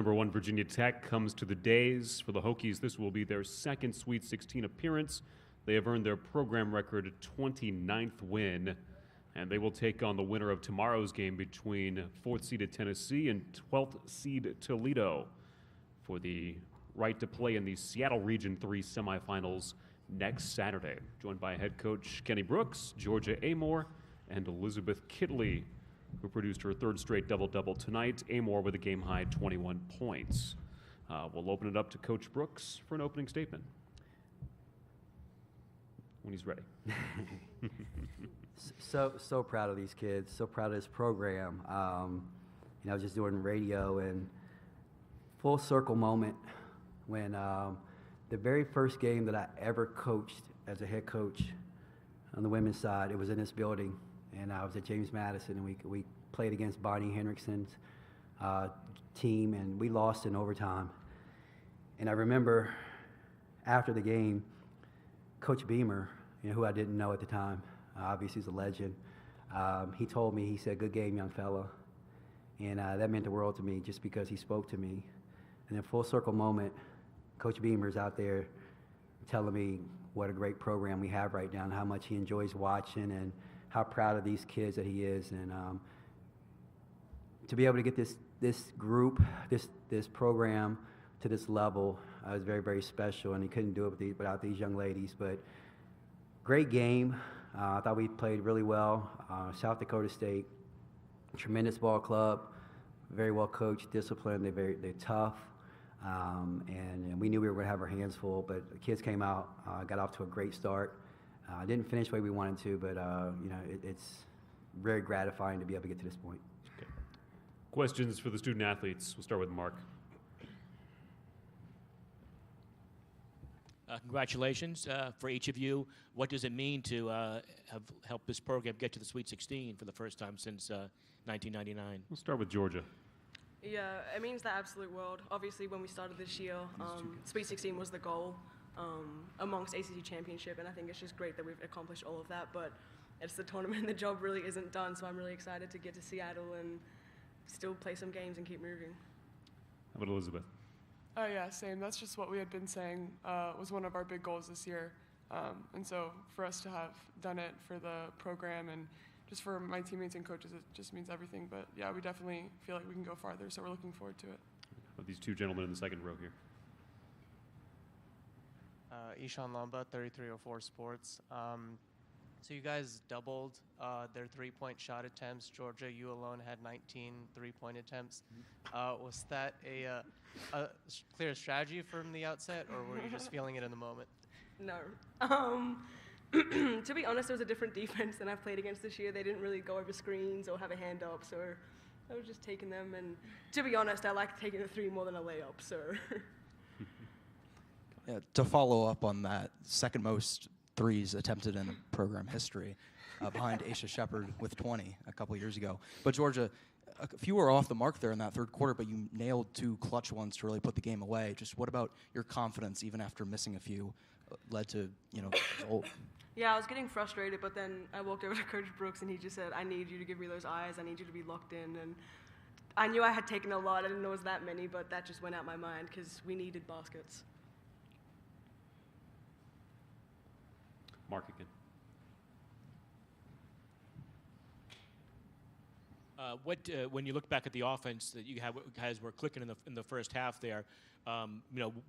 Number 1 Virginia Tech comes to the Days. For the Hokies, this will be their second Sweet 16 appearance. They have earned their program record 29th win, and they will take on the winner of tomorrow's game between 4th-seeded Tennessee and 12th-seed Toledo for the right to play in the Seattle Region 3 semifinals next Saturday. Joined by head coach Kenny Brooks, Georgia Amor, and Elizabeth Kitley, who produced her third straight double-double tonight. Amor with a game-high 21 points. We'll open it up to Coach Brooks for an opening statement when he's ready. So proud of these kids, so proud of this program. Just doing radio, and full circle moment when the very first game that I ever coached as a head coach on the women's side, it was in this building. And I was at James Madison, and we played against Bonnie Henriksen's team, and we lost in overtime. And I remember after the game, Coach Beamer, who I didn't know at the time, obviously he's a legend, he told me, he said, "Good game, young fella." And that meant the world to me just because he spoke to me. And then full circle moment, Coach Beamer's out there telling me what a great program we have right now and how much he enjoys watching and how proud of these kids that he is, and to be able to get this group, this program to this level is very, very special, and he couldn't do it without these young ladies. But great game. I thought we played really well. South Dakota State, tremendous ball club, very well coached, disciplined. They're tough, and we knew we were going to have our hands full. But the kids came out, got off to a great start. Didn't finish the way we wanted to, but it's very gratifying to be able to get to this point. Okay. Questions for the student athletes? We'll start with Mark. Congratulations for each of you. What does it mean to have helped this program get to the Sweet 16 for the first time since 1999? We'll start with Georgia. Yeah, it means the absolute world. Obviously, when we started this year, Sweet 16 was the goal. Amongst ACC Championship, and I think it's just great that we've accomplished all of that, but it's the tournament and the job really isn't done, so I'm really excited to get to Seattle and still play some games and keep moving. How about Elizabeth? Oh yeah, same. That's just what we had been saying was one of our big goals this year, and so for us to have done it for the program and just for my teammates and coaches, it just means everything. But yeah, we definitely feel like we can go farther, so we're looking forward to it. Of these two gentlemen in the second row here. Ishan Lamba, 3304 Sports. So you guys doubled their three-point shot attempts. Georgia, you alone had 19 three-point attempts. Was that a clear strategy from the outset, or were you just feeling it in the moment? No. To be honest, it was a different defense than I've played against this year. They didn't really go over screens or have a hand up, so I was just taking them. And to be honest, I like taking a three more than a layup, so. Yeah, to follow up on that, second most threes attempted in program history, behind Aisha Shepard with 20 a couple years ago. But Georgia, a few were off the mark there in that third quarter, but you nailed two clutch ones to really put the game away. Just what about your confidence, even after missing a few, led to, result? Yeah, I was getting frustrated, but then I walked over to Coach Brooks, and he just said, "I need you to give me those eyes. I need you to be locked in." And I knew I had taken a lot. I didn't know it was that many, but that just went out my mind because we needed baskets. Mark again. When you look back at the offense that you guys were clicking in the first half there,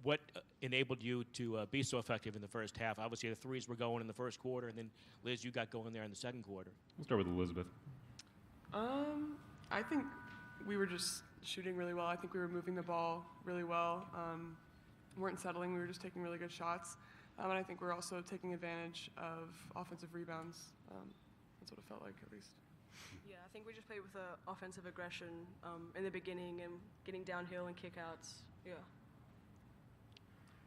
what enabled you to be so effective in the first half? Obviously, the threes were going in the first quarter, and then Liz, you got going there in the second quarter. We'll start with Elizabeth. I think we were just shooting really well. I think we were moving the ball really well. We weren't settling. We were just taking really good shots. And I think we're also taking advantage of offensive rebounds. That's what it felt like, at least. Yeah, I think we just played with offensive aggression in the beginning and getting downhill and kickouts. Yeah.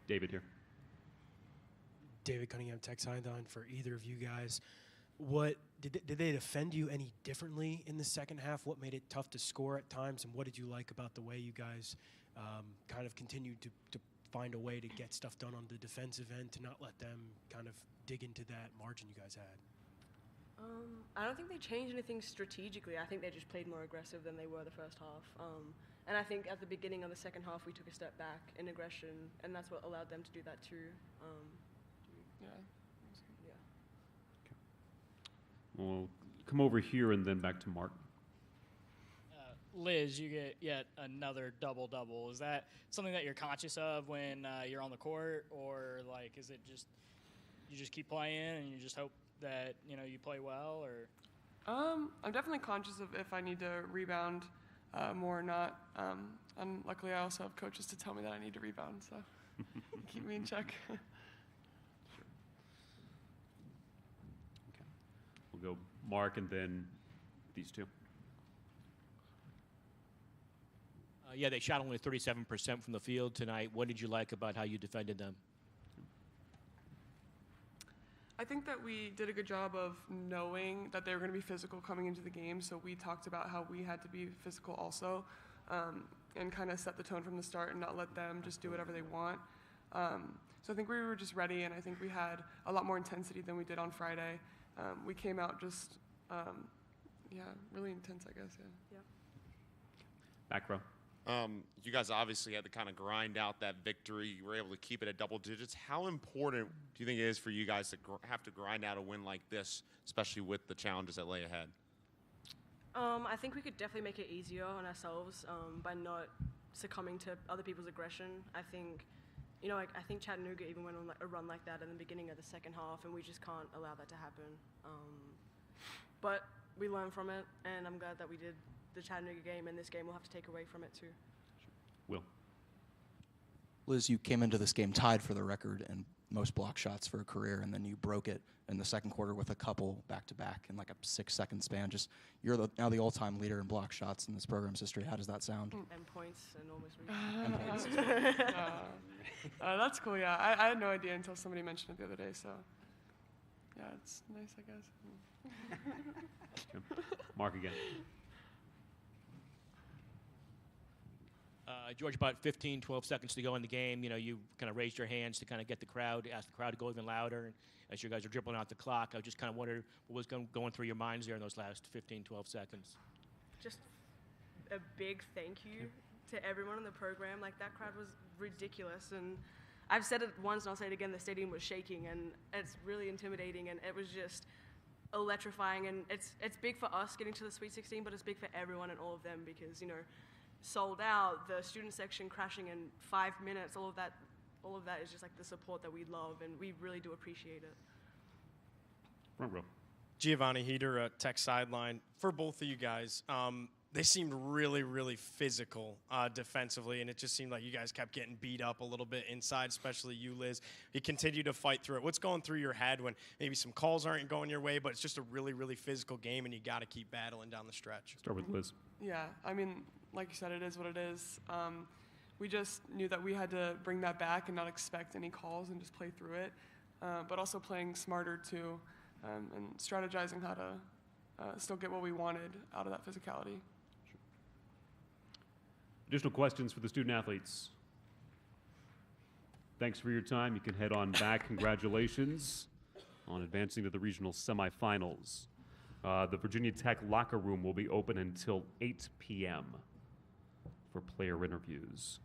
David here. David Cunningham, Tex Hindon for either of you guys. What did they defend you any differently in the second half? What made it tough to score at times, and what did you like about the way you guys kind of continued to find a way to get stuff done on the defensive end, to not let them kind of dig into that margin you guys had? I don't think they changed anything strategically. I think they just played more aggressive than they were the first half. And I think at the beginning of the second half, we took a step back in aggression, and that's what allowed them to do that too. Yeah. Yeah. We'll come over here and then back to Mark. Liz, you get yet another double-double. Is that something that you're conscious of when you're on the court, or like is it just you just keep playing and you just hope that you play well? Or I'm definitely conscious of if I need to rebound more or not. And luckily, I also have coaches to tell me that I need to rebound, so keep me in check. Okay. We'll go Mark and then these two. Yeah, they shot only 37% from the field tonight. What did you like about how you defended them? I think that we did a good job of knowing that they were going to be physical coming into the game, so we talked about how we had to be physical also, and kind of set the tone from the start and not let them just do whatever they want. So I think we were just ready, and I think we had a lot more intensity than we did on Friday. We came out just, really intense, I guess, yeah. Back row. You guys obviously had to kind of grind out that victory. You were able to keep it at double digits. How important do you think it is for you guys to have to grind out a win like this, especially with the challenges that lay ahead? I think we could definitely make it easier on ourselves by not succumbing to other people's aggression. I think, I think Chattanooga even went on a run like that in the beginning of the second half, and we just can't allow that to happen. But we learned from it, and I'm glad that we did the Chattanooga game, and this game we'll have to take away from it too. Will. Liz, you came into this game tied for the record in most block shots for a career, and then you broke it in the second quarter with a couple back-to-back in like a 6-second span. You're now the all-time leader in block shots in this program's history. How does that sound? And points and almost And points. That's cool, yeah. I had no idea until somebody mentioned it the other day, so yeah, it's nice, I guess. Mark again. George, about 15, 12 seconds to go in the game, you kind of raised your hands to kind of get the crowd, ask the crowd to go even louder. And as you guys are dribbling out the clock, I just kind of wondered what was going through your minds there in those last 15, 12 seconds. Just a big thank you to everyone in the program. Like, that crowd was ridiculous. And I've said it once and I'll say it again, the stadium was shaking, and it's really intimidating, and it was just electrifying. And it's big for us getting to the Sweet 16, but it's big for everyone and all of them because, sold out, the student section crashing in 5 minutes, all of that is just like the support that we love, and we really do appreciate it. Front row. Giovanni Heater, Tech sideline. For both of you guys, they seemed really, really physical defensively, and it just seemed like you guys kept getting beat up a little bit inside, especially you, Liz. You continued to fight through it. What's going through your head when maybe some calls aren't going your way, but it's just a really, really physical game, and you got to keep battling down the stretch? Start with Liz. Yeah, I mean, like you said, it is what it is. We just knew that we had to bring that back and not expect any calls and just play through it, but also playing smarter too, and strategizing how to still get what we wanted out of that physicality. Additional questions for the student athletes? Thanks for your time. You can head on back. Congratulations on advancing to the regional semifinals. The Virginia Tech locker room will be open until 8 p.m. for player interviews.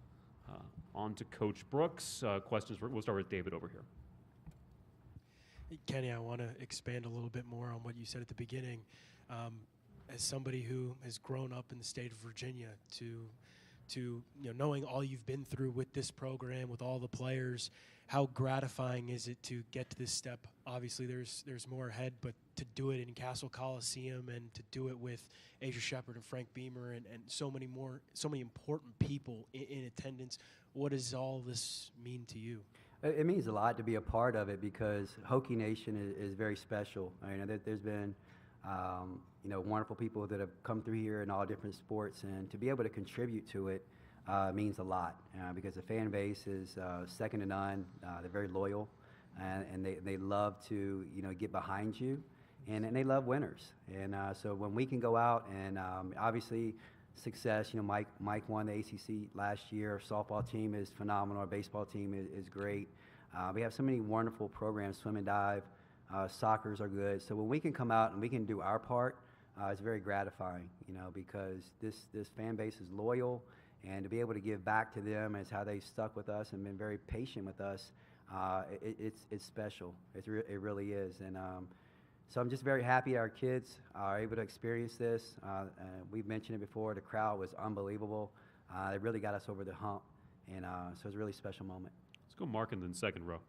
On to Coach Brooks. Questions, we'll start with David over here. Kenny, I want to expand a little bit more on what you said at the beginning. As somebody who has grown up in the state of Virginia, to knowing all you've been through with this program, with all the players, how gratifying is it to get to this step? Obviously, there's more ahead, but to do it in Castle Coliseum and to do it with Asia Shepherd and Frank Beamer and so many important people in attendance, what does all this mean to you? It means a lot to be a part of it because Hokie Nation is very special. I mean, there's been wonderful people that have come through here in all different sports, and to be able to contribute to it means a lot because the fan base is second to none. They're very loyal, and they love to get behind you, and they love winners. And so when we can go out and obviously success, Mike won the ACC last year. Our softball team is phenomenal. Our baseball team is great. We have so many wonderful programs, swim and dive. Soccers are good. So when we can come out and we can do our part, it's very gratifying, because this fan base is loyal, And to be able to give back to them as how they stuck with us and been very patient with us, it's special. It really is. And so I'm just very happy our kids are able to experience this. We've mentioned it before. The crowd was unbelievable. They really got us over the hump. And so it's a really special moment. Let's go Mark in the second row.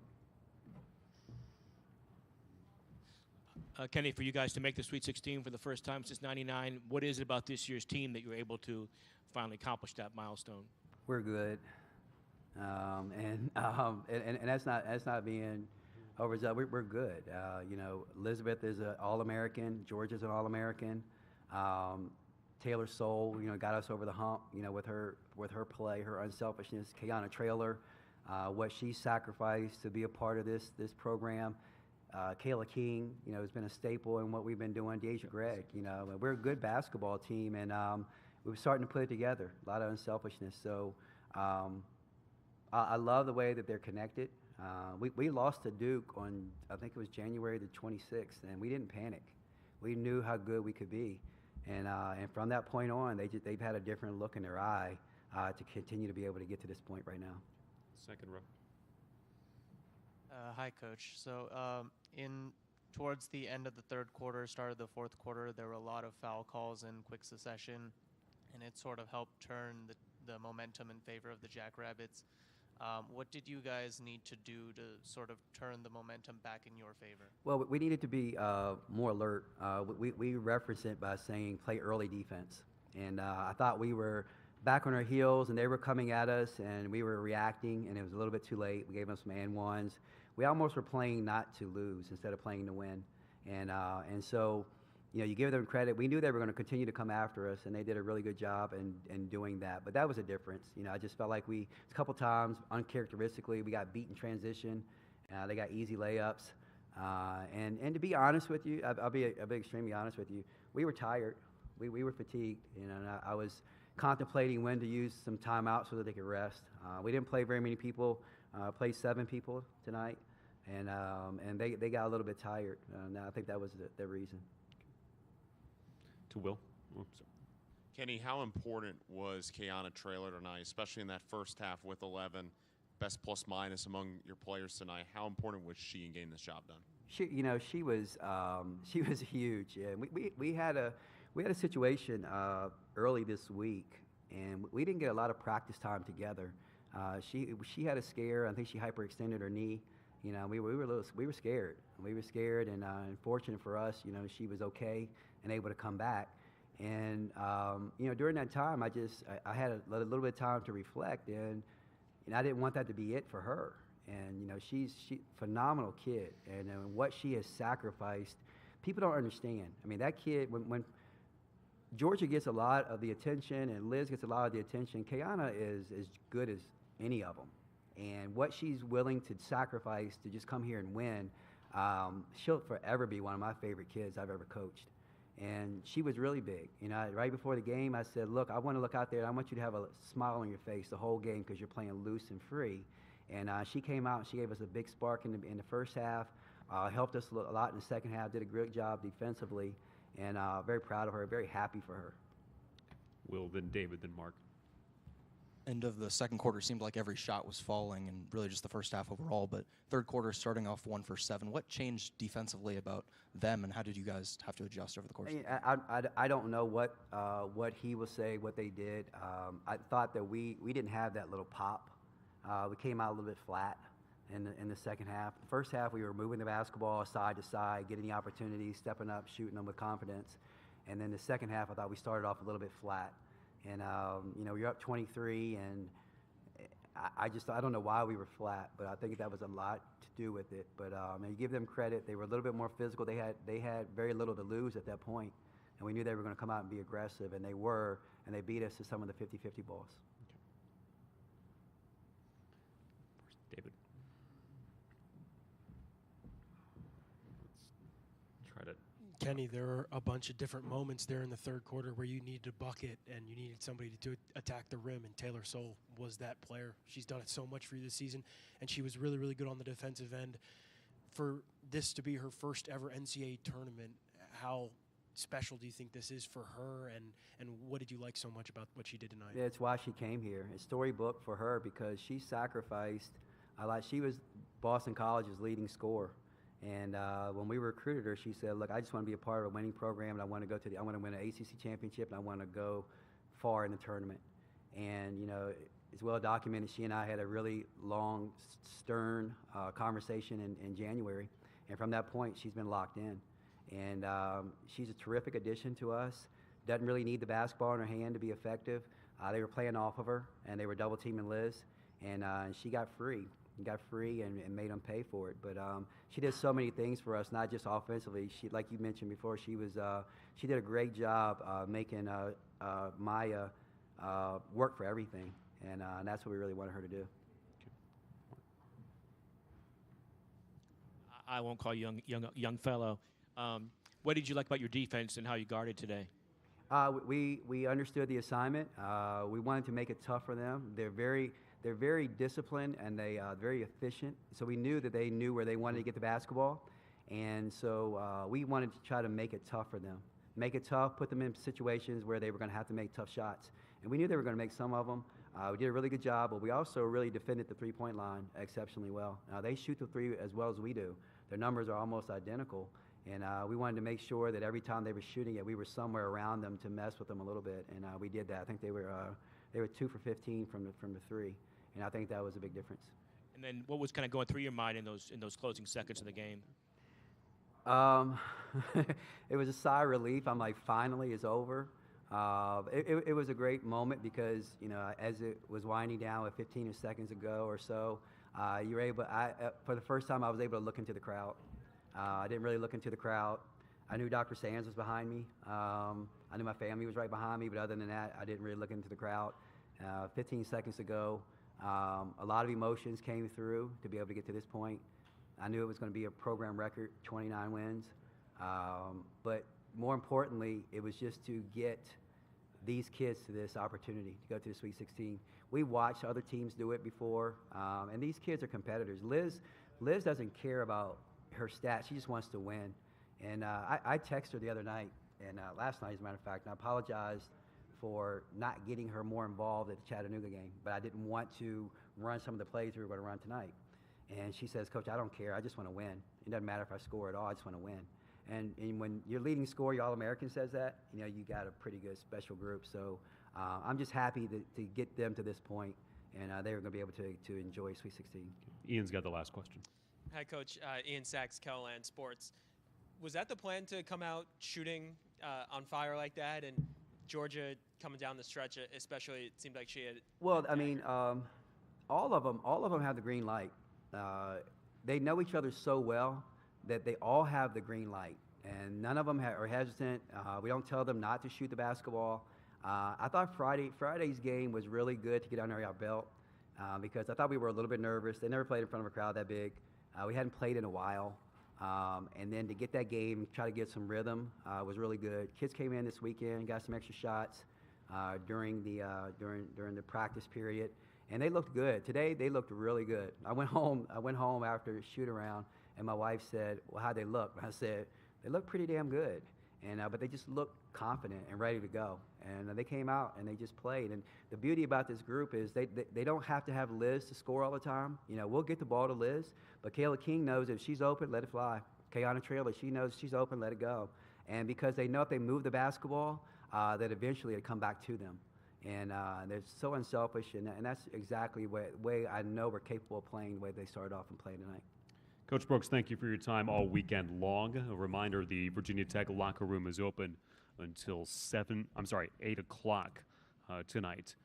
Kenny, for you guys to make the Sweet 16 for the first time since '99, what is it about this year's team that you're able to finally accomplish that milestone? We're good, and that's not being overzealous. We're good. You know, Elizabeth is an All-American. Georgia's an All-American. Taylor Soule, you know, got us over the hump. You know, with her play, her unselfishness. Kiana Traylor, what she sacrificed to be a part of this program. Kayla King, you know, has been a staple in what we've been doing. Deja Gregg, you know, we're a good basketball team, and we're starting to put it together. A lot of unselfishness. So I love the way that they're connected. We lost to Duke on, I think it was January the 26th, and we didn't panic. We knew how good we could be, and from that point on, they've had a different look in their eye to continue to be able to get to this point right now. Second row. Hi, Coach. So towards the end of the third quarter, start of the fourth quarter, there were a lot of foul calls in quick succession, and it sort of helped turn the momentum in favor of the Jackrabbits. What did you guys need to do to sort of turn the momentum back in your favor? Well, we needed to be more alert. We reference it by saying play early defense. And I thought we were back on our heels, and they were coming at us, and we were reacting, and it was a little bit too late. We gave them some and ones. We almost were playing not to lose instead of playing to win. And so, you know, you give them credit. We knew they were going to continue to come after us, and they did a really good job in doing that. But that was a difference. You know, I just felt like a couple times, uncharacteristically, we got beat in transition. They got easy layups. And to be honest with you, I'll be extremely honest with you, we were tired. We were fatigued. You know, and I was contemplating when to use some timeout so that they could rest. We didn't play very many people. Played 7 people tonight, and they got a little bit tired. Now I think that was the reason. To Will. Oh, sorry. Kenny, how important was Kiana Traylor tonight, especially in that first half with 11, best plus minus among your players tonight? How important was she in getting this job done? She was huge. And we had a situation early this week, and we didn't get a lot of practice time together. She had a scare. I think she hyperextended her knee. You know, we were scared. We were scared, and fortunate for us, you know, she was okay and able to come back. And you know, during that time, I had a little bit of time to reflect, and I didn't want that to be it for her. And you know, she's phenomenal kid, and what she has sacrificed, people don't understand. I mean, that kid, when Georgia gets a lot of the attention and Liz gets a lot of the attention, Kiana is as good as any of them. And what she's willing to sacrifice to just come here and win, she'll forever be one of my favorite kids I've ever coached. And she was really big. You know, right before the game, I said, look, I want to look out there. I want you to have a smile on your face the whole game because you're playing loose and free. And she came out and she gave us a big spark in the first half, helped us a lot in the second half, did a great job defensively, and very proud of her, very happy for her. Will, then David, then Mark. End of the second quarter seemed like every shot was falling, and really just the first half overall. But third quarter starting off 1 for 7. What changed defensively about them, and how did you guys have to adjust over the course? I don't know what he will say, what they did. I thought that we didn't have that little pop. We came out a little bit flat in the second half. The first half, we were moving the basketball side to side, getting the opportunities, stepping up, shooting them with confidence. And then the second half, I thought we started off a little bit flat. And, you know, you're up 23, and I don't know why we were flat, but I think that was a lot to do with it. But you give them credit. They were a little bit more physical. They had very little to lose at that point, and we knew they were going to come out and be aggressive, and they were, and they beat us to some of the 50-50 balls. David. Let's try to. Kenny, there were a bunch of different moments there in the third quarter where you needed a bucket and you needed somebody to attack the rim, and Taylor Soule was that player. She's done it so much for you this season, and she was really, really good on the defensive end. For this to be her first ever NCAA tournament, how special do you think this is for her, and what did you like so much about what she did tonight? Yeah, it's why she came here. It's storybook for her because she sacrificed a lot. She was Boston College's leading scorer. And when we recruited her, she said, look, I just want to be a part of a winning program, and I want to win an ACC championship, and I want to go far in the tournament. And, you know, it's well documented. She and I had a really long, stern conversation in January. And from that point, she's been locked in. And she's a terrific addition to us. Doesn't really need the basketball in her hand to be effective. They were playing off of her, and they were double teaming Liz, and she got free. And made them pay for it. But she did so many things for us, not just offensively. She, like you mentioned before, she did a great job making Maya work for everything, and that's what we really wanted her to do. I won't call you young fellow. What did you like about your defense and how you guarded today? We understood the assignment. We wanted to make it tough for them. They're very disciplined, and they very efficient. So we knew that they knew where they wanted to get the basketball, and so we wanted to try to make it tough for them. Make it tough, put them in situations where they were going to have to make tough shots. And we knew they were going to make some of them. We did a really good job, but we also really defended the three-point line exceptionally well. They shoot the three as well as we do. Their numbers are almost identical, and we wanted to make sure that every time they were shooting it, we were somewhere around them to mess with them a little bit, and we did that. I think they were 2 for 15 from the three. And I think that was a big difference. And then what was kind of going through your mind in those closing seconds of the game? It was a sigh of relief. I'm like, finally, it's over. It was a great moment because, you know, as it was winding down with 15 seconds ago or so, you were able. For the first time, I was able to look into the crowd. I didn't really look into the crowd. I knew Dr. Sands was behind me. I knew my family was right behind me, but other than that, I didn't really look into the crowd. 15 seconds ago. A lot of emotions came through to be able to get to this point. I knew it was going to be a program record, 29 wins. But more importantly, it was just to get these kids to this opportunity to go to the Sweet 16. We watched other teams do it before, and these kids are competitors. Liz doesn't care about her stats. She just wants to win. And I texted her the other night, and last night, as a matter of fact, and I apologized for not getting her more involved at the Chattanooga game, but I didn't want to run some of the plays we were going to run tonight. And she says, Coach, I don't care. I just want to win. It doesn't matter if I score at all. I just want to win. And when your leading scorer, your All-American, says that, you know, you got a pretty good special group. So I'm just happy to get them to this point, and they were going to be able to enjoy Sweet 16. Ian's got the last question. Hi, Coach. Ian Sachs, Keloland Sports. Was that the plan to come out shooting on fire like that? And Georgia coming down the stretch, especially, it seemed like she had. Well, I mean, all of them have the green light. They know each other so well that they all have the green light, and none of them are hesitant. We don't tell them not to shoot the basketball. I thought Friday's game was really good to get under our belt because I thought we were a little bit nervous. They never played in front of a crowd that big. We hadn't played in a while. And then to get that game, try to get some rhythm was really good. Kids came in this weekend, got some extra shots during the practice period, and they looked good. Today they looked really good. I went home after the shoot around, and my wife said, "Well, how'd they look?" I said, "They look pretty damn good." And but they just looked confident and ready to go. And they came out and they just played. And the beauty about this group is they don't have to have Liz to score all the time. You know, we'll get the ball to Liz, but Kayla King knows if she's open, let it fly. Kayana Traylor, she knows she's open, let it go. And because they know if they move the basketball, that eventually it'll come back to them. And they're so unselfish, and that's exactly the way I know we're capable of playing the way they started off and playing tonight. Coach Brooks, thank you for your time all weekend long. A reminder, the Virginia Tech locker room is open until 8 o'clock tonight.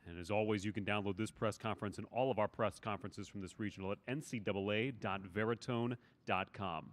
And as always, you can download this press conference and all of our press conferences from this regional at ncaa.veritone.com.